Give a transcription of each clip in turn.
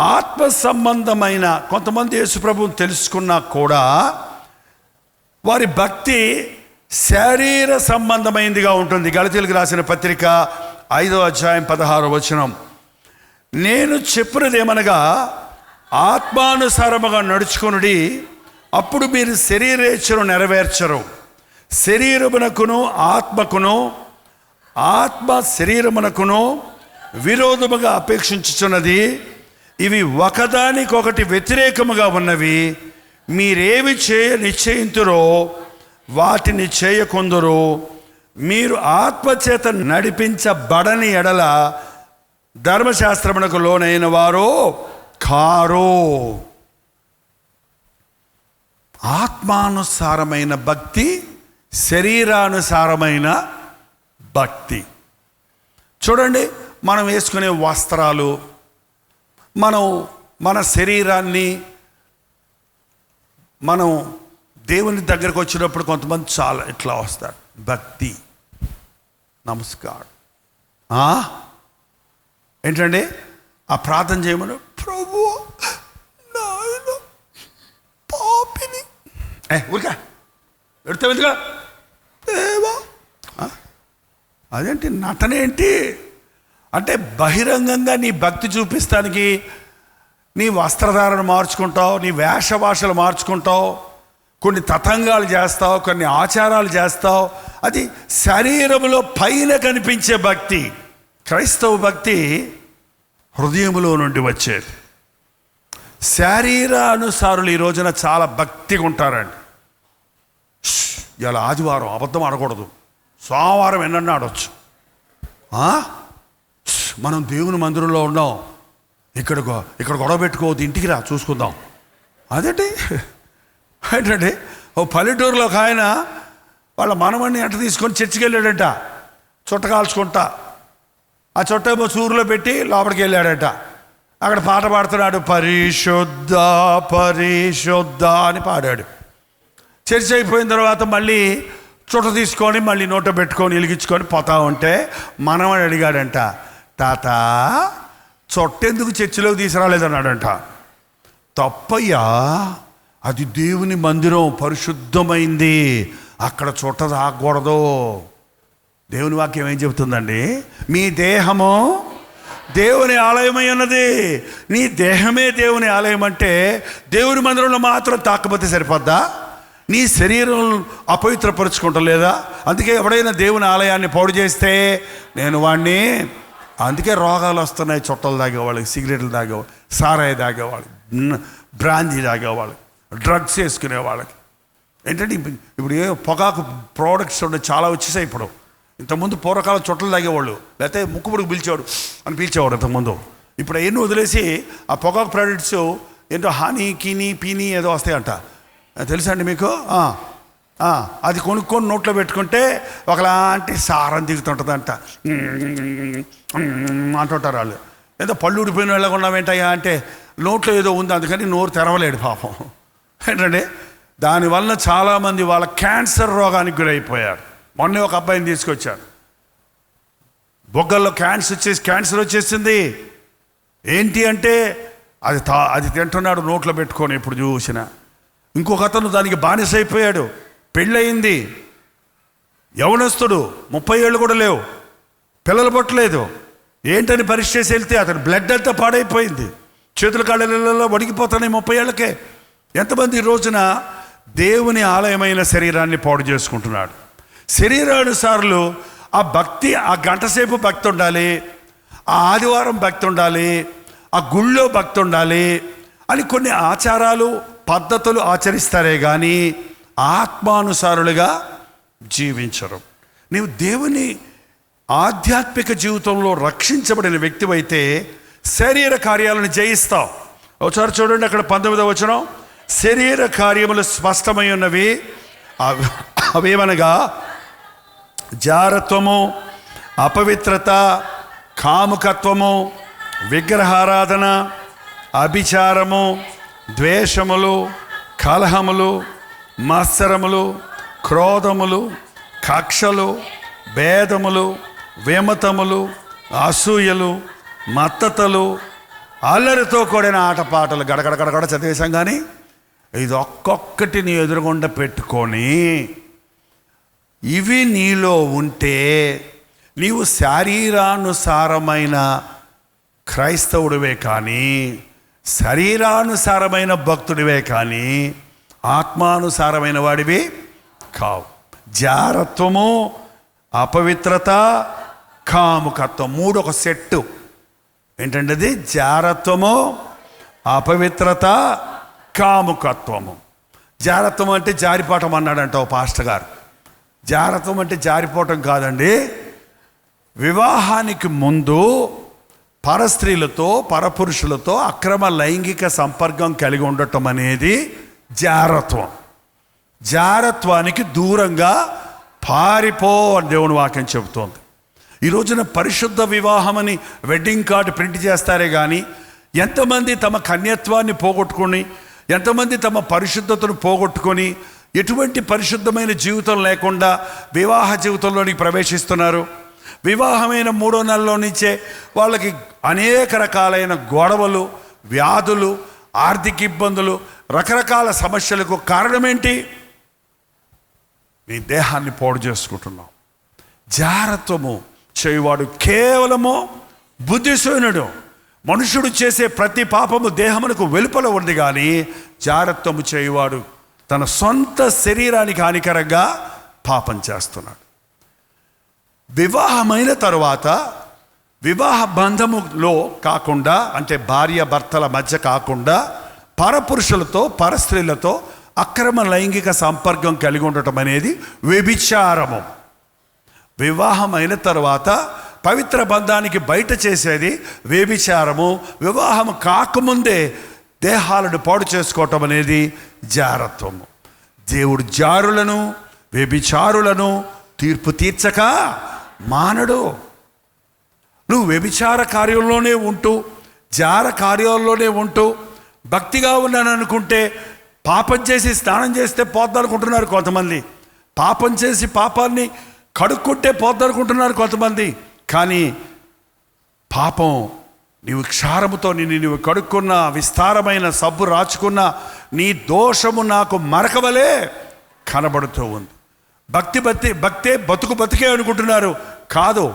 ఆత్మ సంబంధమైన కొంతమంది యేసుప్రభువుని తెలుసుకున్నా కూడా వారి భక్తి శరీర సంబంధమైనదిగా ఉంటుంది. గలతీయులకు రాసిన పత్రిక 5వ అధ్యాయం 16వ వచనం, నేను చెప్పినదేమనగా ఆత్మానుసారముగా నడుచుకొనుడి, అప్పుడు మీరు శరీరేచ్ఛను నెరవేర్చరు. శరీరమునకును ఆత్మకును, ఆత్మ శరీరమునకును విరోధముగా అపేక్షించుచున్నది. ఇవి ఒకదానికొకటి వ్యతిరేకముగా ఉన్నవి. మీరేమి నిశ్చయింతురో వాటిని చేయకొందురు. మీరు ఆత్మచేత నడిపించబడని ఎడల ధర్మశాస్త్రమునకు లోనైన వారో కారో. ఆత్మానుసారమైన భక్తి, శరీరానుసారమైన భక్తి. చూడండి, మనం వేసుకునే వస్త్రాలు, మన శరీరాన్ని మనం దేవుని దగ్గరకు వచ్చినప్పుడు కొంతమంది చాలా ఇట్లా వస్తారు. భక్తి, నమస్కారం. ఏంటండి ఆ ప్రార్థన చేయమని, ప్రభు నాయన పాపిని ఊరికా పెడతావుగా దేవా. అదేంటి నటనేంటి అంటే, బహిరంగంగా నీ భక్తి చూపిస్తానికి నీ వస్త్రధారణ మార్చుకుంటావు, నీ వేషభాషలు మార్చుకుంటావు, కొన్ని తతంగాలు చేస్తావు, కొన్ని ఆచారాలు చేస్తావు. అది శరీరంలో పైన కనిపించే భక్తి. క్రైస్తవ భక్తి హృదయంలో నుండి వచ్చేది. శరీరానుసారులు ఈ రోజున చాలా భక్తిగా ఉంటారండి. ఇలా ఆదివారం అబద్ధం ఆడకూడదు, సోమవారం ఎన్నన్నా ఆడవచ్చు. మనం దేవుని మందిరంలో ఉన్నాం, ఇక్కడ గొడవ పెట్టుకోవద్దు, ఇంటికి రా చూసుకుందాం. అదేంటి ఏంటంటే, ఓ పల్లెటూరులో ఒక ఆయన వాళ్ళ మనవడిని ఎంట తీసుకొని చర్చికి వెళ్ళాడట, చుట్ట కాల్చుకుంటా. ఆ చుట్ట ఏమో చూరులో పెట్టి లోపలికి వెళ్ళాడట. అక్కడ పాట పాడుతున్నాడు, పరిశుద్ధ పరిశుద్ధ అని పాడాడు. చర్చ్ అయిపోయిన తర్వాత మళ్ళీ చుట్ట తీసుకొని మళ్ళీ నోట పెట్టుకొని వెలిగించుకొని పోతా ఉంటే మనవడు అడిగాడంట, తాత చుట్టెందుకు చర్చిలోకి తీసుకురాలేదన్నాడంట. తప్పయ్యా, అది దేవుని మందిరం, పరిశుద్ధమైంది, అక్కడ చుట్ట తాగకూడదు. దేవుని వాక్యం ఏం చెబుతుందండి? మీ దేహము దేవుని ఆలయమై ఉన్నది. నీ దేహమే దేవుని ఆలయం అంటే దేవుని మందిరంలో మాత్రం తాకపోతే సరిపోద్దా? నీ శరీరం అపవిత్రపరుచుకుంటా లేదా? అందుకే ఎవడైనా దేవుని ఆలయాన్ని పాడు చేస్తే నేను వాడిని, అందుకే రోగాలు వస్తున్నాయి. చుట్టలు తాగేవాళ్ళకి, సిగరెట్లు తాగేవాళ్ళు, సారాయి తాగేవాళ్ళు, బ్రాందీ తాగేవాళ్ళు, డ్రగ్స్ వేసుకునే వాళ్ళకి. ఏంటంటే ఇప్పుడు ఏ పొగాకు ప్రోడక్ట్స్ ఉండే చాలా వచ్చేసాయి. ఇప్పుడు ఇంతకుముందు పూర్వకాలం చుట్టలు తాగేవాళ్ళు, లేకపోతే ముక్కుపుడికి పిలిచేవాడు అని పిలిచేవాడు ఇంతకుముందు. ఇప్పుడు ఎన్ని వదిలేసి ఆ పొగాకు ప్రోడక్ట్స్ ఏంటో హాని కిని పీని ఏదో వస్తాయంట, తెలుసా అండి మీకు? అది కొనుక్కొని నోట్లో పెట్టుకుంటే ఒకలాంటి సారం దిగుతుంటుందంట అంటుంటారు వాళ్ళు. ఏదో పళ్ళు ఊడిపోయిన వెళ్ళగా ఉన్నావేంటయ్యా అంటే నోట్లో ఏదో ఉంది, అందుకని నోరు తెరవలేడు పాపం. ఏంటంటే దానివల్ల చాలామంది వాళ్ళ క్యాన్సర్ రోగానికి గురైపోయారు. మొన్నే ఒక అబ్బాయిని తీసుకొచ్చారు, బొగ్గల్లో క్యాన్సర్ వచ్చేసింది. ఏంటి అంటే అది తింటున్నాడు నోట్లో పెట్టుకొని ఎప్పుడు చూసినా. ఇంకొక అతను దానికి బానిసైపోయాడు, పెళ్ళయింది, యవనస్తుడు, 30 ఏళ్ళు కూడా లేవు, పిల్లలు పుట్టలేదు. ఏంటని పరీక్ష చేసి వెళ్తే అతను బ్లడ్ అంతా పాడైపోయింది, చేతుల కాళ్ళలో వణికిపోతున్నాయి 30 ఏళ్ళకే. ఎంతమంది ఈ రోజున దేవుని ఆలయమైన శరీరాన్ని పాడు చేసుకుంటున్నాడు. శరీరానుసారులు ఆ భక్తి, ఆ గంటసేపు భక్తి ఉండాలి, ఆ ఆదివారం భక్తి ఉండాలి, ఆ గుళ్ళో భక్తి ఉండాలి అని కొన్ని ఆచారాలు పద్ధతులు ఆచరిస్తారే కానీ ఆత్మానుసారులుగా జీవించరు. నీవు దేవుని ఆధ్యాత్మిక జీవితంలో రక్షించబడిన వ్యక్తివైతే శరీర కార్యాలను జయిస్తావు. ఒకసారి చూడండి, అక్కడ 19వ వచనం, శరీర కార్యములు స్పష్టమై ఉన్నవి, అవేమనగా జారత్వము, అపవిత్రత, కాముకత్వము, విగ్రహారాధన, అభిచారము, ద్వేషములు, కలహములు, మత్సరములు, క్రోధములు, కక్షలు, భేదములు, విమతములు, అసూయలు, మత్తతలు, అల్లరితో కూడిన ఆటపాటలు గడగడ గడగడ చదివేశాం. కానీ ఇది ఒక్కొక్కటి నీ ఎదురుగుండా పెట్టుకొని ఇవి నీలో ఉంటే నీవు శారీరానుసారమైన క్రైస్తవుడివే కానీ, శరీరానుసారమైన భక్తుడివే కానీ ఆత్మానుసారమైన వాడివి కావు. జారత్వము, అపవిత్రత, కాముకత్వం, మూడు ఒక సెట్టు. ఏంటంటే అది జారత్వము, అపవిత్రత, కాముకత్వము. జారత్వం అంటే జారిపోవటం అన్నాడంట ఓ పాస్టర్ గారు. జారత్వం అంటే జారిపోవటం కాదండి. వివాహానికి ముందు పరస్త్రీలతో పరపురుషులతో అక్రమ లైంగిక సంపర్కం కలిగి ఉండటం అనేది జారత్వం. జారత్వానికి దూరంగా పారిపో అని దేవుని వాక్యం చెబుతోంది. ఈ రోజున పరిశుద్ధ వివాహం అని వెడ్డింగ్ కార్డు ప్రింట్ చేస్తారే కానీ ఎంతమంది తమ కన్యత్వాన్ని పోగొట్టుకొని, ఎంతమంది తమ పరిశుద్ధతను పోగొట్టుకొని ఎటువంటి పరిశుద్ధమైన జీవితం లేకుండా వివాహ జీవితంలోనికి ప్రవేశిస్తున్నారు. వివాహమైన 3వ నెలలో నుంచే వాళ్ళకి అనేక రకాలైన గొడవలు, వ్యాధులు, ఆర్థిక ఇబ్బందులు, రకరకాల సమస్యలకు కారణమేంటి? నీ దేహాన్ని పాడు చేసుకుంటున్నావు. జారత్వము చేయువాడు కేవలము బుద్ధిశూన్యుడు. మనుషుడు చేసే ప్రతి పాపము దేహమునకు వెలుపల ఉంది, కానీ జారత్వము చేయువాడు తన సొంత శరీరానికి హానికరంగా పాపం చేస్తున్నాడు. వివాహమైన తరువాత వివాహ బంధములో కాకుండా, అంటే భార్య భర్తల మధ్య కాకుండా పరపురుషులతో పరస్త్రీలతో అక్రమ లైంగిక సంపర్కం కలిగి ఉండటం అనేది వ్యభిచారము. వివాహమైన తర్వాత పవిత్ర బంధానికి బయట చేసేది వ్యభిచారము. వివాహం కాకముందే దేహాలను పాడు చేసుకోవటం అనేది జారత్వము. దేవుడు జారులను, వ్యభిచారులను తీర్పు తీర్చక మానడు. నువ్వు వ్యభిచార కార్యంలోనే ఉంటూ, జార కార్యాల్లోనే ఉంటూ భక్తిగా ఉన్నాను అనుకుంటే, పాపం చేసి స్నానం చేస్తే పోద్దనుకుంటున్నారు కొంతమంది, పాపం చేసి పాపాన్ని కడుక్కుంటే పోద్దనుకుంటున్నారు కొంతమంది. కానీ పాపం నీవు క్షారముతో నీవు కడుక్కున్న, విస్తారమైన సబ్బు రాచుకున్న నీ దోషము నాకు మరకవలే కనబడుతూ ఉంది. భక్తే బతుకే అనుకుంటున్నారు. కాదు,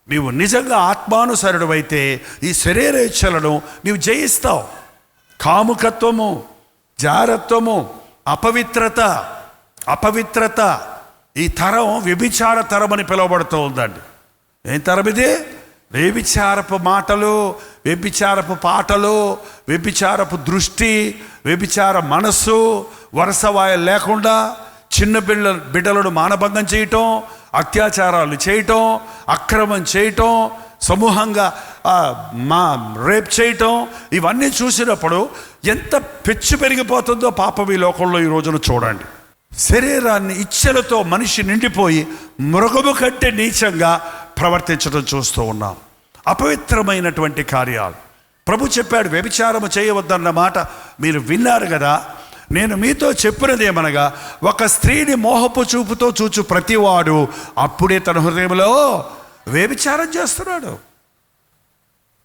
నీవు నిజంగా ఆత్మానుసరుడు అయితే ఈ శరీర ఇచ్చలను నీవు జయిస్తావు. కాముకత్వము, జారత్వము, అపవిత్రత ఈ తరం వ్యభిచార తరం అని పిలువబడుతూ ఉందండి. ఏం తరం ఇది? వ్యభిచారపు మాటలు, వ్యభిచారపు పాటలు, వ్యభిచారపు దృష్టి, వ్యభిచార మనస్సు, వరసవాయ లేకుండా చిన్న బిడ్డలను మానభంగం చేయటం, అత్యాచారాలు చేయటం, అక్రమం చేయటం, సమూహంగా రేప్ చేయటం, ఇవన్నీ చూసినప్పుడు ఎంత పెచ్చు పెరిగిపోతుందో పాపం ఈ లోకంలో ఈ రోజున చూడండి. శరీరాన్ని ఇచ్చలతో మనిషి నిండిపోయి మృగము కంటే నీచంగా ప్రవర్తించడం చూస్తూ ఉన్నాం. అపవిత్రమైనటువంటి కార్యాలు. ప్రభు చెప్పాడు వ్యభిచారము చేయవద్దన్న మాట మీరు విన్నారు కదా. నేను మీతో చెప్పినది ఏమనగా, ఒక స్త్రీని మోహపు చూపుతో చూచు ప్రతివాడు అప్పుడే తన హృదయంలో వ్యభిచారం చేస్తున్నాడు.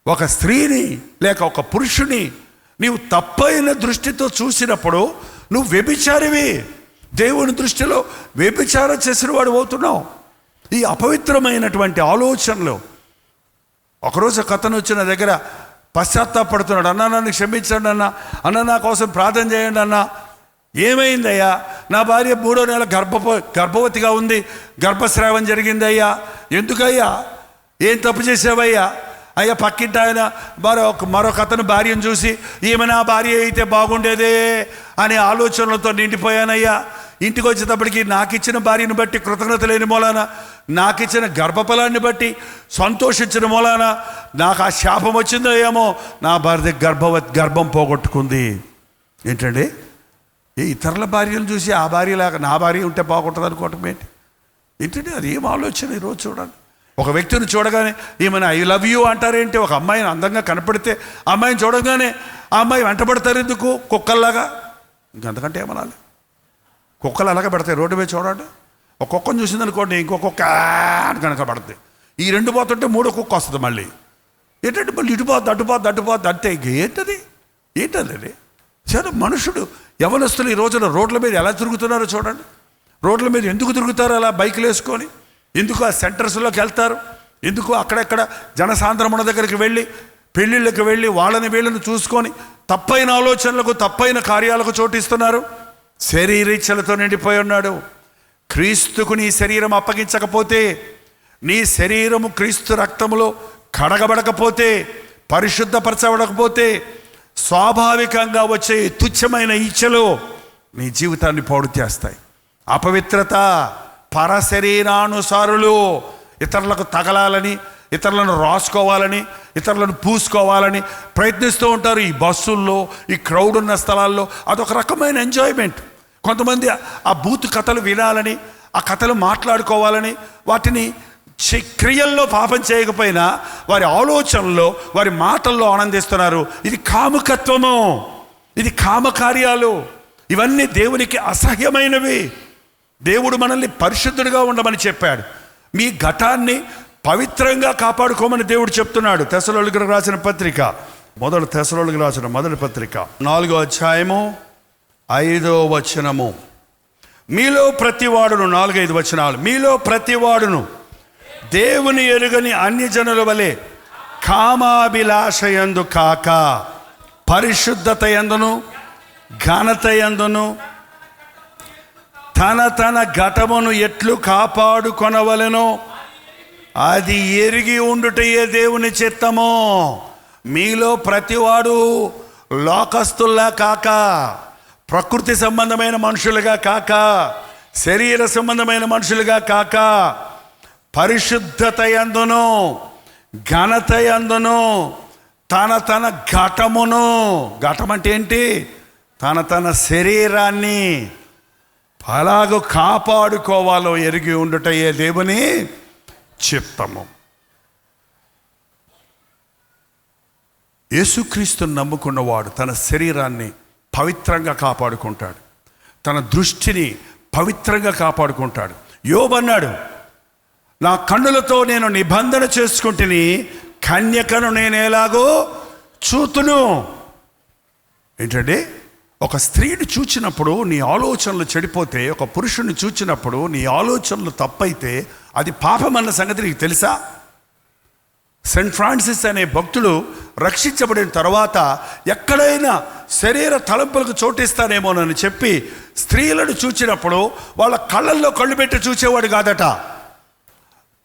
ఒక స్త్రీని లేక ఒక పురుషుని నీవు తప్పైన దృష్టితో చూసినప్పుడు నువ్వు వ్యభిచారివి. దేవుని దృష్టిలో వ్యభిచారం చేసిన వాడు అవుతున్నావు. ఈ అపవిత్రమైనటువంటి ఆలోచనలు. ఒకరోజు కథను వచ్చిన దగ్గర పశ్చాత్తాపడుతున్నాడు. అన్నా నన్ను క్షమించండి అన్న నా కోసం ప్రార్థన చేయండి అన్న. ఏమైందయ్యా? నా భార్య 3వ నెల గర్భవతిగా ఉంది, గర్భస్రావం జరిగింది అయ్యా. ఎందుకయ్యా? ఏం తప్పు చేసావయ్యా? అయ్యా పక్కింటి ఆయన మరొక అతను భార్యను చూసి ఈమె నా భార్య అయితే బాగుండేదే అనే ఆలోచనలతో నిండిపోయానయ్యా. ఇంటికి వచ్చేటప్పటికి నాకు ఇచ్చిన భార్యను బట్టి కృతజ్ఞత లేని మూలాన, నాకు ఇచ్చిన గర్భఫలాన్ని బట్టి సంతోషించిన మూలాన నాకు ఆ శాపం వచ్చిందో ఏమో, నా భార్య గర్భం పోగొట్టుకుంది. ఏంటండి? ఈ ఇతరుల భార్యను చూసి ఆ భార్యలాగా నా భార్య ఉంటే బాగుంటుంది అనుకోవటం ఏంటి? ఏంటండి అది? ఏం ఆలోచన ఈరోజు చూడండి. ఒక వ్యక్తిని చూడగానే ఈమెను ఐ లవ్ యూ అంటారేంటి? ఒక అమ్మాయిని అందంగా కనపడితే ఆ అమ్మాయిని చూడగానే ఆ అమ్మాయి వెంటబడతారు ఎందుకు? కుక్కల్లాగా. ఇంకంతకంటే ఏమనాలి? కుక్కలు అలాగే పెడతాయి రోడ్డు మీద చూడండి. ఒక కుక్కను చూసింది అనుకోండి, ఇంకో కుక్క కనుక పడుతుంది. ఈ 2 పోతుంటే 3వ కుక్క వస్తుంది మళ్ళీ. ఏంటంటే మళ్ళీ అటుపోద్ది అంటే ఏంటది సరే. మనుషుడు యవనస్తులు ఈ రోజున రోడ్ల మీద ఎలా తిరుగుతున్నారో చూడండి. రోడ్ల మీద ఎందుకు తిరుగుతారు అలా బైకులు వేసుకొని? ఎందుకు ఆ సెంటర్స్లోకి వెళ్తారు? ఎందుకు అక్కడెక్కడ జనసాంద్రమున దగ్గరికి వెళ్ళి, పెళ్ళిళ్ళకి వెళ్ళి వాళ్ళని వీళ్ళని చూసుకొని తప్పైన ఆలోచనలకు, తప్పైన కార్యాలకు చోటిస్తున్నారు? శరీరీచ్ఛలతో నిండిపోయి ఉన్నాడు. క్రీస్తుకు నీ శరీరం అప్పగించకపోతే, నీ శరీరము క్రీస్తు రక్తములో కడగబడకపోతే, పరిశుద్ధపరచబడకపోతే, స్వాభావికంగా వచ్చే తుచ్చమైన ఇచ్చలు నీ జీవితాన్ని పాడు చేస్తాయి. అపవిత్రత, పరశరీరానుసారులు, ఇతరులకు తగలాలని, ఇతరులను రాసుకోవాలని, ఇతరులను పూసుకోవాలని ప్రయత్నిస్తూ ఉంటారు. ఈ బస్సుల్లో, ఈ క్రౌడ్ ఉన్న స్థలాల్లో అదొక రకమైన ఎంజాయ్మెంట్. కొంతమంది ఆ బూత్ కథలు వినాలని, ఆ కథలు మాట్లాడుకోవాలని, వాటిని క్రియల్లో పాపం చేయకపోయినా వారి ఆలోచనలో, వారి మాటల్లో ఆనందిస్తున్నారు. ఇది కాముకత్వము, ఇది కామకార్యాలు. ఇవన్నీ దేవునికి అసహ్యమైనవి. దేవుడు మనల్ని పరిశుద్ధుడిగా ఉండమని చెప్పాడు. మీ ఘటాన్ని పవిత్రంగా కాపాడుకోమని దేవుడు చెప్తున్నాడు. తెస్సలోనికీయులకు రాసిన పత్రిక, తెస్సలోనికీయులకు రాసిన మొదటి పత్రిక 4వ అధ్యాయము 5వ వచనము. మీలో ప్రతివాడును, 4-5 వచనాలు. మీలో ప్రతివాడును దేవుని ఎరుగని అన్యజనుల వలె కామాభిలాషయందు కాక, పరిశుద్ధత యందును ఘనత యందును తన ఘటమును ఎట్లు కాపాడుకొనవలెనో అది ఎరిగి ఉండుటయే దేవుని చిత్తము. మీలో ప్రతివాడు లోకస్తుల్లా కాక, ప్రకృతి సంబంధమైన మనుషులుగా కాక, శరీర సంబంధమైన మనుషులుగా కాక, పరిశుద్ధత యందును ఘనత యందును తన ఘటమును, ఘటం అంటే ఏంటి? తన శరీరాన్ని అలాగూ కాపాడుకోవాలో ఎరిగి ఉండుటయే దేవుని చిత్తము. యేసుక్రీస్తుని నమ్ముకున్నవాడు తన శరీరాన్ని పవిత్రంగా కాపాడుకుంటాడు, తన దృష్టిని పవిత్రంగా కాపాడుకుంటాడు. యోబు అన్నాడు, నా కన్నులతో నేను నిబంధన చేసుకుంటుని, కన్యకను నేను ఎలాగో చూతును. ఏంటంటే, ఒక స్త్రీని చూచినప్పుడు నీ ఆలోచనలు చెడిపోతే, ఒక పురుషుని చూచినప్పుడు నీ ఆలోచనలు తప్పైతే అది పాపం అన్న సంగతి నీకు తెలుసా? సెయింట్ ఫ్రాన్సిస్ అనే భక్తుడు రక్షించబడిన తర్వాత ఎక్కడైనా శరీర తలంపులకు చోటిస్తానేమోనని చెప్పి స్త్రీలను చూచినప్పుడు వాళ్ళ కళ్ళల్లో కళ్ళు పెట్టి చూసేవాడు కాదట,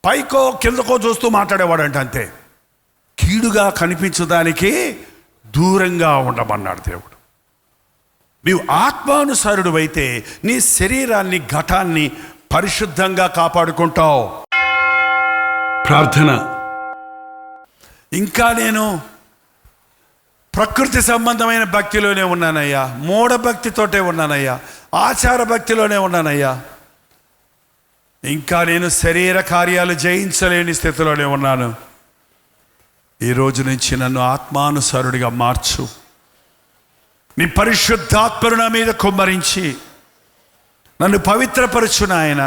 పైకో కిందకో చూస్తూ మాట్లాడేవాడంట. అంతే. కీడుగా కనిపించడానికి దూరంగా ఉండమన్నాడు దేవుడు. నీవు ఆత్మానుసారుడు అయితే నీ శరీరాన్ని, ఘటాన్ని పరిశుద్ధంగా కాపాడుకుంటావు. ప్రార్థన. ఇంకా నేను ప్రకృతి సంబంధమైన భక్తిలోనే ఉన్నానయ్యా, మూఢ భక్తితోటే ఉన్నానయ్యా, ఆచార భక్తిలోనే ఉన్నానయ్యా, ఇంకా నేను శరీర కార్యాలు జయించలేని స్థితిలోనే ఉన్నాను. ఈ రోజు నుంచి నన్ను ఆత్మానుసారుడిగా మార్చు. నీ పరిశుద్ధాత్మను నా మీద కుమ్మరించి నన్ను పవిత్రపరచు నాయన.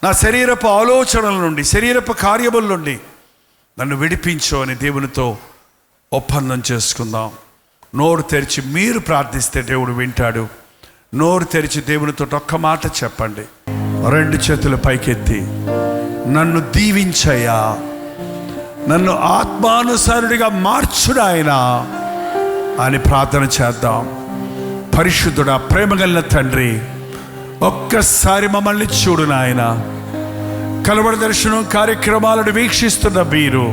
నా శరీరపు ఆలోచనల నుండి, శరీరపు కార్యముల నుండి నన్ను విడిపించు అని దేవునితో ఒప్పందం చేసుకుందాం. నోరు తెరిచి మీరు ప్రార్థిస్తే దేవుడు వింటాడు. నోరు తెరిచి దేవునితో ఒక్క మాట చెప్పండి. 2 చేతులు పైకెత్తి, నన్ను దీవించయ్యా, నన్ను ఆత్మానుసారుడిగా మార్చుడాయనా అని ప్రార్థన చేద్దాం. పరిశుద్ధుడా, ప్రేమగల తండ్రి, ఒక్కసారి మమ్మల్ని చూడు నాయన. కలవర దర్శనం కార్యక్రమాలను వీక్షిస్తున్న మీరు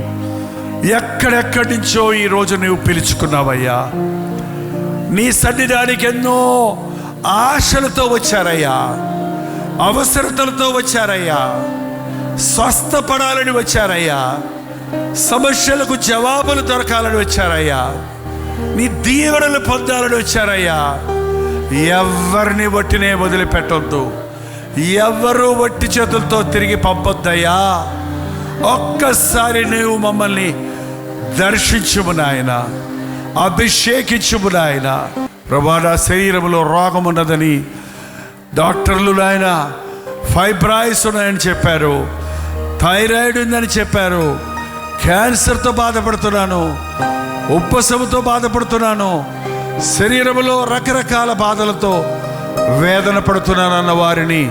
ఎక్కడెక్కడి నుంచో ఈరోజు నువ్వు పిలుచుకున్నావయ్యా. నీ సన్నిధానికి ఎన్నో ఆశలతో వచ్చారయ్యా, అవసరతలతో వచ్చారయ్యా, స్వస్థపడాలని వచ్చారయ్యా, సమస్యలకు జవాబులు దొరకాలని వచ్చారయ్యా, నీ దీవెనలు పొందాలని వచ్చారయ్యా. ఎవరిని వట్టినే వదిలిపెట్టొద్దు, ఎవరు వట్టి చేతులతో తిరిగి పంపొద్దయ్యా. ఒక్కసారి నువ్వు మమ్మల్ని దర్శించుము నాయన, అభిషేకించుము నాయన. ప్రభా, నా శరీరంలో రోగం ఉన్నదని డాక్టర్లు నాయన ఫైబ్రాయిడ్స్ ఉన్నాయని చెప్పారు, థైరాయిడ్ ఉందని చెప్పారు, క్యాన్సర్తో బాధపడుతున్నాను, ఉబ్బసముతో బాధపడుతున్నాను, శరీరంలో రకరకాల బాధలతో వేదన పడుతున్నానన్న వారిని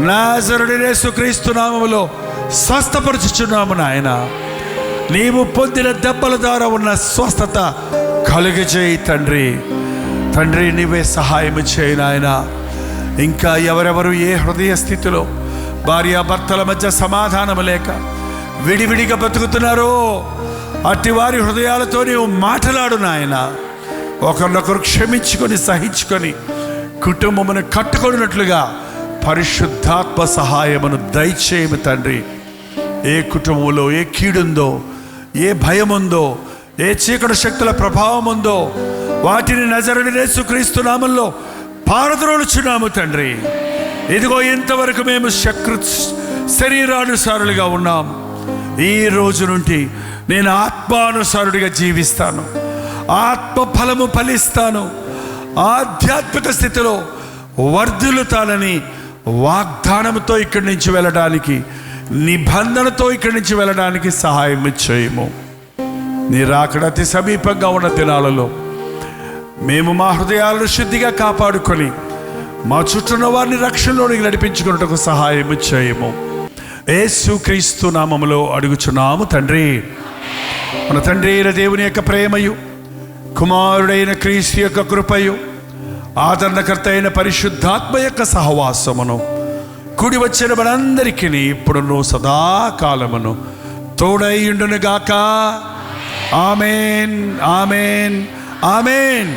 నాజరుడైన యేసుక్రీస్తు నామములో స్వస్థపరచుచున్నాము నాయన. నీవు పొందిన దెబ్బల ద్వారా ఉన్న స్వస్థత కలుగజేయి తండ్రి. తండ్రి నీవే సహాయం చేయి నాయన. ఇంకా ఎవరెవరు ఏ హృదయ స్థితిలో భార్యాభర్తల మధ్య సమాధానం లేక విడివిడిగా బతుకుతున్నారో అట్టి వారి హృదయాలతో నీవు మాట్లాడు నాయన. ఒకరినొకరు క్షమించుకొని సహించుకొని కుటుంబమును కట్టుకొనినట్లుగా పరిశుద్ధాత్మ సహాయమును దయచేయము తండ్రి. ఏ కుటుంబంలో ఏ కీడుందో, ఏ భయం ఉందో, ఏ చీకటి శక్తుల ప్రభావం ఉందో వాటిని నజరుడైన యేసుక్రీస్తు నామములో పారద్రోలుచున్నాము తండ్రి. ఇదిగో ఇంతవరకు మేము శరీరానుసారులుగా ఉన్నాం. ఈ రోజు నుండి నేను ఆత్మానుసారుడిగా జీవిస్తాను, ఆత్మ ఫలము ఫలిస్తాను, ఆధ్యాత్మిక స్థితిలో వర్ధిల్లుతానని వాగ్దానంతో ఇక్కడి నుంచి వెళ్ళడానికి, నిబంధనతో ఇక్కడి నుంచి వెళ్ళడానికి సహాయం చేయము. నీ రాకడ అతి సమీపంగా ఉన్న దినాలలో మేము మా హృదయాలను శుద్ధిగా కాపాడుకొని మా చుట్టూన్న వారిని రక్షణలోనికి నడిపించుకున్నట్టుకు సహాయం చేయము. యేసుక్రీస్తు నామములో అడుగుచున్నాము తండ్రి. మన తండ్రి అయిన దేవుని యొక్క ప్రేమయు, కుమారుడైన క్రీస్తు యొక్క కృపయు, ఆదరణకర్త అయిన పరిశుద్ధాత్మ యొక్క సహవాసమును కూడి వచ్చిన మనందరికీ ఇప్పుడును సదాకాలమును తోడైయుండును గాక. ఆమేన్, ఆమేన్, ఆమేన్.